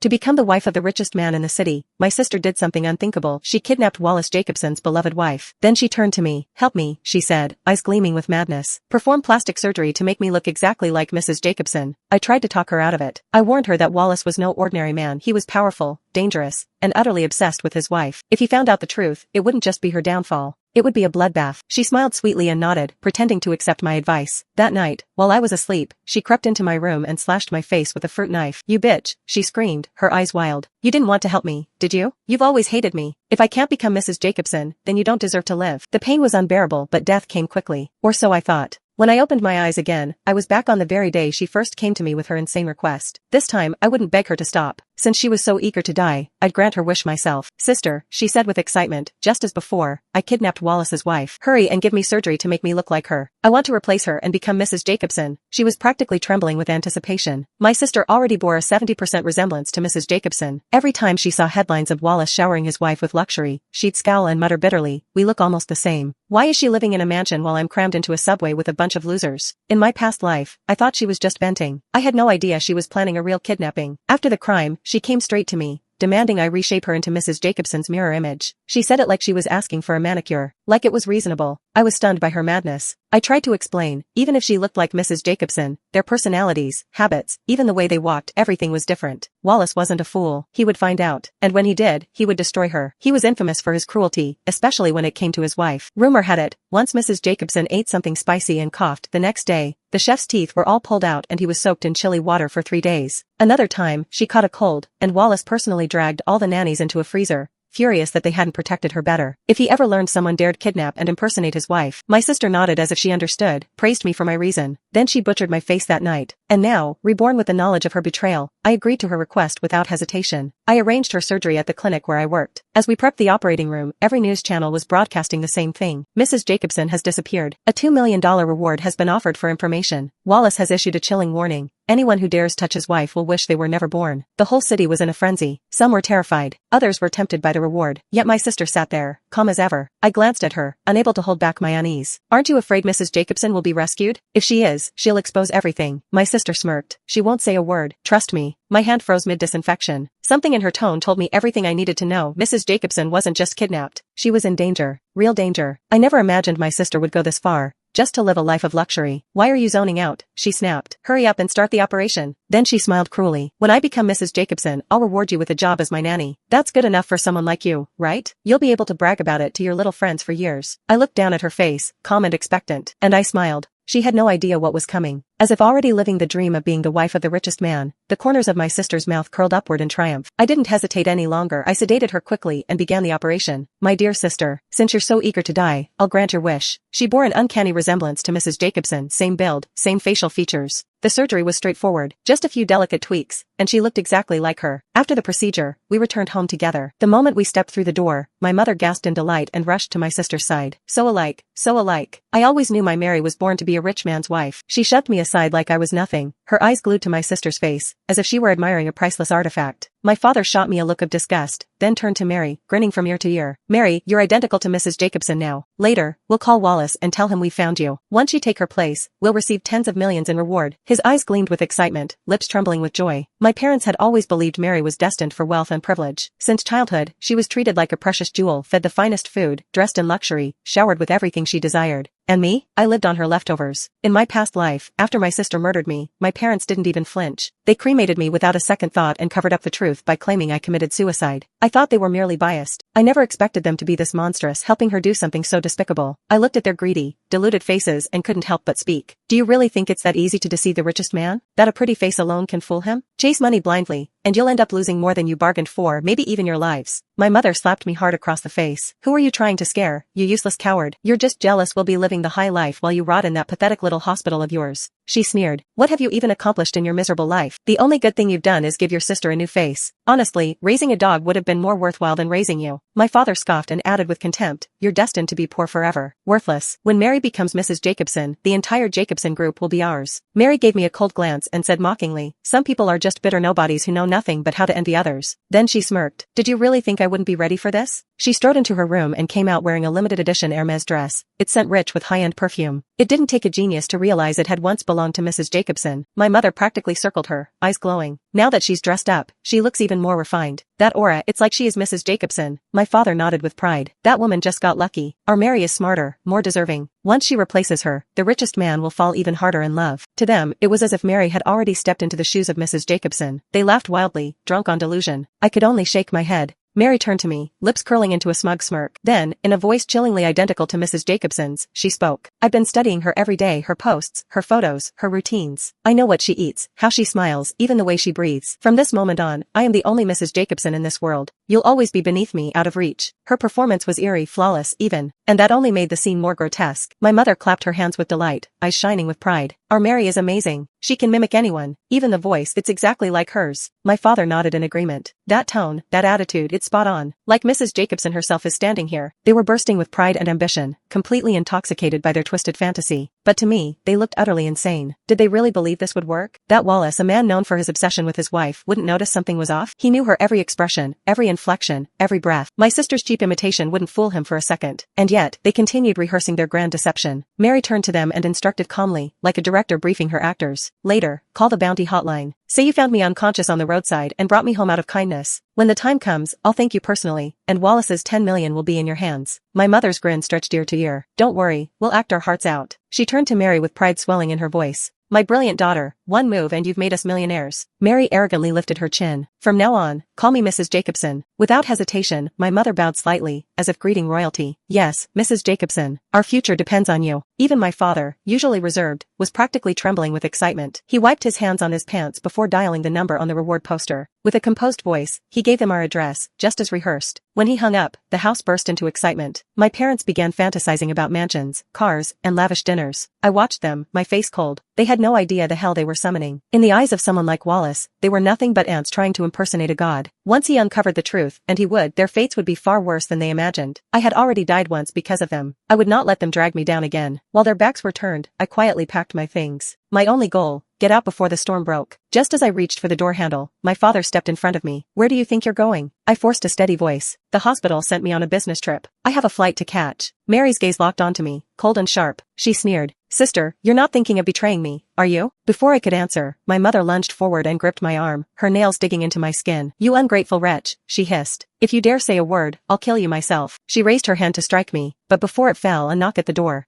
To become the wife of the richest man in the city, my sister did something unthinkable. She kidnapped Wallace Jacobson's beloved wife. Then she turned to me. "Help me," she said, eyes gleaming with madness. "Perform plastic surgery to make me look exactly like Mrs. Jacobson." I tried to talk her out of it. I warned her that Wallace was no ordinary man. He was powerful, dangerous, and utterly obsessed with his wife. If he found out the truth, it wouldn't just be her downfall. It would be a bloodbath. She smiled sweetly and nodded, pretending to accept my advice. That night, while I was asleep, she crept into my room and slashed my face with a fruit knife. "You bitch," she screamed, her eyes wild. "You didn't want to help me, did you? You've always hated me. If I can't become Mrs. Jacobson, then you don't deserve to live." The pain was unbearable, but death came quickly. Or so I thought. When I opened my eyes again, I was back on the very day she first came to me with her insane request. This time, I wouldn't beg her to stop. Since she was so eager to die, I'd grant her wish myself. "Sister," she said with excitement, "just as before, I kidnapped Wallace's wife. Hurry and give me surgery to make me look like her. I want to replace her and become Mrs. Jacobson." She was practically trembling with anticipation. My sister already bore a 70% resemblance to Mrs. Jacobson. Every time she saw headlines of Wallace showering his wife with luxury, she'd scowl and mutter bitterly, "We look almost the same. Why is she living in a mansion while I'm crammed into a subway with a bunch of losers?" In my past life, I thought she was just venting. I had no idea she was planning a real kidnapping. After the crime, she came straight to me, demanding I reshape her into Mrs. Jacobson's mirror image. She said it like she was asking for a manicure, like it was reasonable. I was stunned by her madness. I tried to explain, even if she looked like Mrs. Jacobson, their personalities, habits, even the way they walked, everything was different. Wallace wasn't a fool. He would find out, and when he did, he would destroy her. He was infamous for his cruelty, especially when it came to his wife. Rumor had it, once Mrs. Jacobson ate something spicy and coughed the next day, the chef's teeth were all pulled out and he was soaked in chilly water for 3 days. Another time, she caught a cold, and Wallace personally dragged all the nannies into a freezer, furious that they hadn't protected her better. If he ever learned someone dared kidnap and impersonate his wife, my sister nodded as if she understood, praised me for my reason. Then she butchered my face that night. And now, reborn with the knowledge of her betrayal, I agreed to her request without hesitation. I arranged her surgery at the clinic where I worked. As we prepped the operating room, every news channel was broadcasting the same thing. Mrs. Jacobson has disappeared. A $2 million reward has been offered for information. Wallace has issued a chilling warning. Anyone who dares touch his wife will wish they were never born. The whole city was in a frenzy. Some were terrified. Others were tempted by the reward. Yet my sister sat there, calm as ever. I glanced at her, unable to hold back my unease. "Aren't you afraid Mrs. Jacobson will be rescued? If she is, she'll expose everything." My sister smirked. "She won't say a word. Trust me." My hand froze mid-disinfection. Something in her tone told me everything I needed to know. Mrs. Jacobson wasn't just kidnapped. She was in danger. Real danger. I never imagined my sister would go this far, just to live a life of luxury. "Why are you zoning out?" she snapped. "Hurry up and start the operation." Then she smiled cruelly. "When I become Mrs. Jacobson, I'll reward you with a job as my nanny. That's good enough for someone like you, right? You'll be able to brag about it to your little friends for years." I looked down at her face, calm and expectant, and I smiled. She had no idea what was coming. As if already living the dream of being the wife of the richest man, the corners of my sister's mouth curled upward in triumph. I didn't hesitate any longer. I sedated her quickly and began the operation. "My dear sister, since you're so eager to die, I'll grant your wish." She bore an uncanny resemblance to Mrs. Jacobson, same build, same facial features. The surgery was straightforward, just a few delicate tweaks, and she looked exactly like her. After the procedure, we returned home together. The moment we stepped through the door, my mother gasped in delight and rushed to my sister's side. "So alike, so alike. I always knew my Mary was born to be a rich man's wife." She shoved me aside like I was nothing, her eyes glued to my sister's face, as if she were admiring a priceless artifact. My father shot me a look of disgust, then turned to Mary, grinning from ear to ear. "Mary, you're identical to Mrs. Jacobson now. Later, we'll call Wallace and tell him we found you. Once you take her place, we'll receive tens of millions in reward." His eyes gleamed with excitement, lips trembling with joy. My parents had always believed Mary was destined for wealth and privilege. Since childhood, she was treated like a precious jewel, fed the finest food, dressed in luxury, showered with everything she desired. And me? I lived on her leftovers. In my past life, after my sister murdered me, my parents didn't even flinch. They cremated me without a second thought and covered up the truth by claiming I committed suicide. I thought they were merely biased. I never expected them to be this monstrous, helping her do something so despicable. I looked at their greedy, deluded faces and couldn't help but speak. "Do you really think it's that easy to deceive the richest man? That a pretty face alone can fool him? Chase money blindly, and you'll end up losing more than you bargained for, maybe even your lives." My mother slapped me hard across the face. "Who are you trying to scare, you useless coward? You're just jealous we'll be living the high life while you rot in that pathetic little hospital of yours." She sneered. "What have you even accomplished in your miserable life? The only good thing you've done is give your sister a new face. Honestly, raising a dog would have been more worthwhile than raising you." My father scoffed and added with contempt, "You're destined to be poor forever. Worthless. When Mary becomes Mrs. Jacobson, the entire Jacobson group will be ours." Mary gave me a cold glance and said mockingly, "Some people are just bitter nobodies who know nothing but how to envy others." Then she smirked. "Did you really think I wouldn't be ready for this?" She strode into her room and came out wearing a limited edition Hermes dress. It scent rich with high-end perfume. It didn't take a genius to realize it had once belonged to Mrs. Jacobson. My mother practically circled her, eyes glowing. Now that she's dressed up, she looks even more refined. That aura, it's like she is Mrs. Jacobson. My father nodded with pride. That woman just got lucky. Our Mary is smarter, more deserving. Once she replaces her, the richest man will fall even harder in love. To them, it was as if Mary had already stepped into the shoes of Mrs. Jacobson. They laughed wildly, drunk on delusion. I could only shake my head. Mary turned to me, lips curling into a smug smirk. Then, in a voice chillingly identical to Mrs. Jacobson's, she spoke. I've been studying her every day, her posts, her photos, her routines. I know what she eats, how she smiles, even the way she breathes. From this moment on, I am the only Mrs. Jacobson in this world. You'll always be beneath me, out of reach. Her performance was eerie, flawless, even. And that only made the scene more grotesque. My mother clapped her hands with delight, eyes shining with pride. Our Mary is amazing. She can mimic anyone, even the voice, it's exactly like hers. My father nodded in agreement. That tone, that attitude, it's spot on. Like Mrs. Jacobson herself is standing here. They were bursting with pride and ambition, completely intoxicated by their twisted fantasy. But to me, they looked utterly insane. Did they really believe this would work? That Wallace, a man known for his obsession with his wife, wouldn't notice something was off? He knew her every expression, every inflection, every breath. My sister's cheap imitation wouldn't fool him for a second. And yet, they continued rehearsing their grand deception. Mary turned to them and instructed calmly, like a director briefing her actors. Later, call the bounty hotline. Say you found me unconscious on the roadside and brought me home out of kindness. When the time comes, I'll thank you personally, and Wallace's 10 million will be in your hands. My mother's grin stretched ear to ear. Don't worry, we'll act our hearts out. She turned to Mary with pride swelling in her voice. My brilliant daughter, one move and you've made us millionaires. Mary arrogantly lifted her chin. From now on, call me Mrs. Jacobson. Without hesitation, my mother bowed slightly, as if greeting royalty. Yes, Mrs. Jacobson, our future depends on you. Even my father, usually reserved, was practically trembling with excitement. He wiped his hands on his pants before dialing the number on the reward poster. With a composed voice, he gave them our address, just as rehearsed. When he hung up, the house burst into excitement. My parents began fantasizing about mansions, cars, and lavish dinners. I watched them, my face cold. They had no idea the hell they were summoning. In the eyes of someone like Wallace, they were nothing but ants trying to impersonate a god. Once he uncovered the truth, and he would, their fates would be far worse than they imagined. I had already died once because of them. I would not let them drag me down again. While their backs were turned, I quietly packed my things. My only goal, get out before the storm broke. Just as I reached for the door handle, my father stepped in front of me. Where do you think you're going? I forced a steady voice. The hospital sent me on a business trip. I have a flight to catch. Mary's gaze locked onto me, cold and sharp. She sneered. Sister, you're not thinking of betraying me, are you? Before I could answer, my mother lunged forward and gripped my arm, her nails digging into my skin. You ungrateful wretch, she hissed. If you dare say a word, I'll kill you myself. She raised her hand to strike me, but before it fell, a knock at the door.